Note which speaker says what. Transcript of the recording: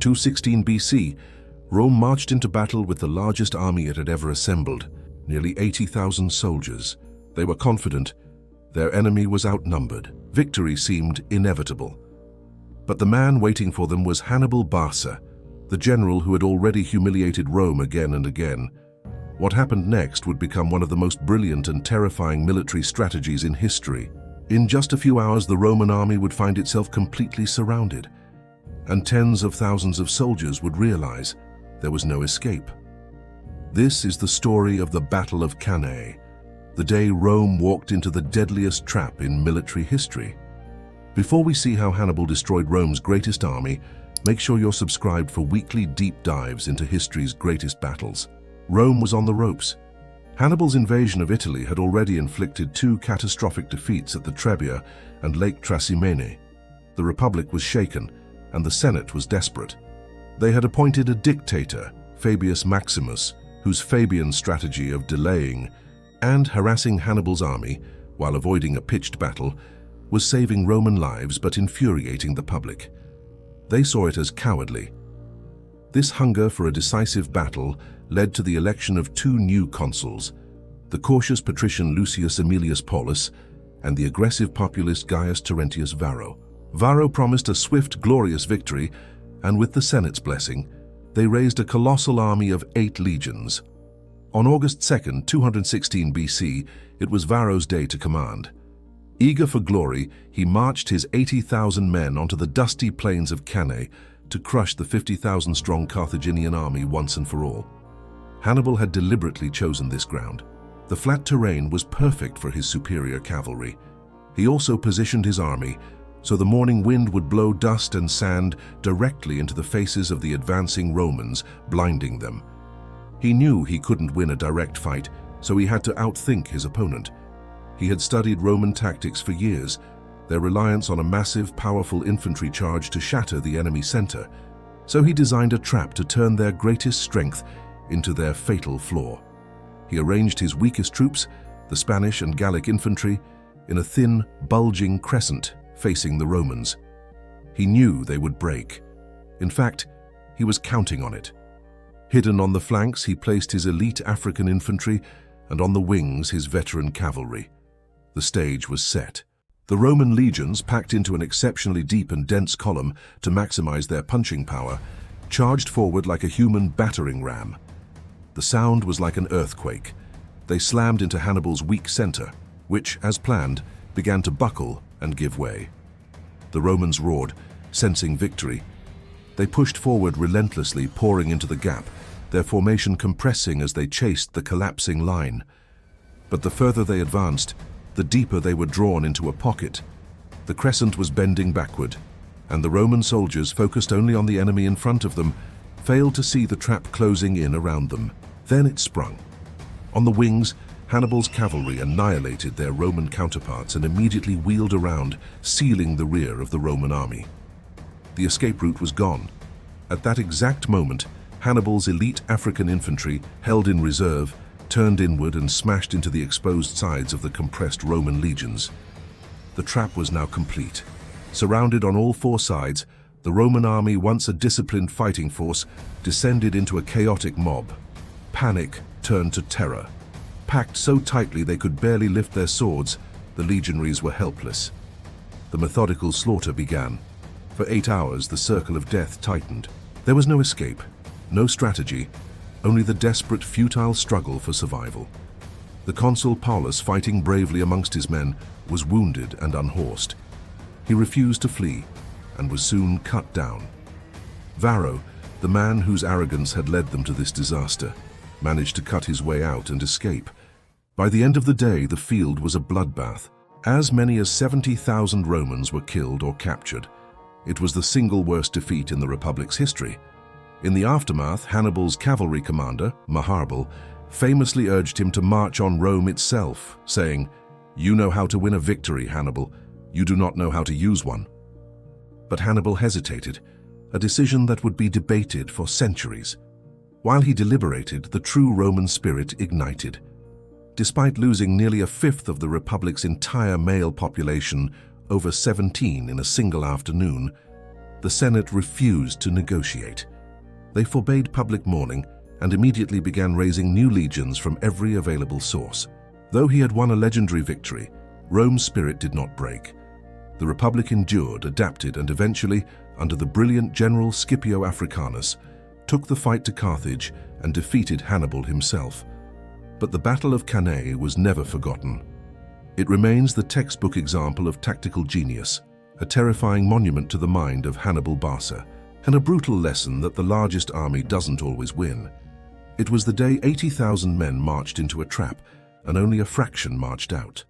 Speaker 1: 216 BC, Rome marched into battle with the largest army it had ever assembled, nearly 80,000 soldiers. They were confident. Their enemy was outnumbered. Victory seemed inevitable. But the man waiting for them was Hannibal Barca, the general who had already humiliated Rome again and again. What happened next would become one of the most brilliant and terrifying military strategies in history. In just a few hours, the Roman army would find itself completely surrounded, and tens of thousands of soldiers would realize there was no escape. This is the story of the Battle of Cannae, the day Rome walked into the deadliest trap in military history. Before we see how Hannibal destroyed Rome's greatest army, make sure you're subscribed for weekly deep dives into history's greatest battles. Rome was on the ropes. Hannibal's invasion of Italy had already inflicted two catastrophic defeats at the Trebia and Lake Trasimene. The Republic was shaken, and the Senate was desperate. They had appointed a dictator, Fabius Maximus, whose Fabian strategy of delaying and harassing Hannibal's army while avoiding a pitched battle was saving Roman lives but infuriating the public. They saw it as cowardly. This hunger for a decisive battle led to the election of two new consuls, the cautious patrician Lucius Aemilius Paulus and the aggressive populist Gaius Terentius Varro. Varro promised a swift, glorious victory, and with the Senate's blessing, they raised a colossal army of 8 legions. On August 2nd, 216 BC, it was Varro's day to command. Eager for glory, he marched his 80,000 men onto the dusty plains of Cannae to crush the 50,000-strong Carthaginian army once and for all. Hannibal had deliberately chosen this ground. The flat terrain was perfect for his superior cavalry. He also positioned his army so the morning wind would blow dust and sand directly into the faces of the advancing Romans, blinding them. He knew he couldn't win a direct fight, so he had to outthink his opponent. He had studied Roman tactics for years, their reliance on a massive, powerful infantry charge to shatter the enemy center, so he designed a trap to turn their greatest strength into their fatal flaw. He arranged his weakest troops, the Spanish and Gallic infantry, in a thin, bulging crescent facing the Romans. He knew they would break. In fact, he was counting on it. Hidden on the flanks, he placed his elite African infantry, and on the wings his veteran cavalry. The stage was set. The Roman legions, packed into an exceptionally deep and dense column to maximize their punching power, charged forward like a human battering ram. The sound was like an earthquake. They slammed into Hannibal's weak center, which, as planned, began to buckle and give way. The Romans roared, sensing victory. They pushed forward relentlessly, pouring into the gap, their formation compressing as they chased the collapsing line. But the further they advanced, the deeper they were drawn into a pocket. The crescent was bending backward, and the Roman soldiers, focused only on the enemy in front of them, failed to see the trap closing in around them. Then it sprung. On the wings, Hannibal's cavalry annihilated their Roman counterparts and immediately wheeled around, sealing the rear of the Roman army. The escape route was gone. At that exact moment, Hannibal's elite African infantry, held in reserve, turned inward and smashed into the exposed sides of the compressed Roman legions. The trap was now complete. Surrounded on all 4 sides, the Roman army, once a disciplined fighting force, descended into a chaotic mob. Panic turned to terror. Packed so tightly they could barely lift their swords, the legionaries were helpless. The methodical slaughter began. For 8 hours, the circle of death tightened. There was no escape, no strategy, only the desperate, futile struggle for survival. The consul Paulus, fighting bravely amongst his men, was wounded and unhorsed. He refused to flee and was soon cut down. Varro, the man whose arrogance had led them to this disaster, managed to cut his way out and escape. By the end of the day, the field was a bloodbath. As many as 70,000 Romans were killed or captured. It was the single worst defeat in the Republic's history. In the aftermath, Hannibal's cavalry commander, Hannibal, famously urged him to march on Rome itself, saying, "You know how to win a victory, Hannibal. You do not know how to use one." But Hannibal hesitated, a decision that would be debated for centuries. While he deliberated, the true Roman spirit ignited. Despite losing nearly a fifth of the Republic's entire male population, over 17 in a single afternoon, the Senate refused to negotiate. They forbade public mourning and immediately began raising new legions from every available source. Though he had won a legendary victory, Rome's spirit did not break. The Republic endured, adapted, and eventually, under the brilliant general Scipio Africanus, took the fight to Carthage and defeated Hannibal himself. But the Battle of Cannae was never forgotten. It remains the textbook example of tactical genius, a terrifying monument to the mind of Hannibal Barca, and a brutal lesson that the largest army doesn't always win. It was the day 80,000 men marched into a trap, and only a fraction marched out.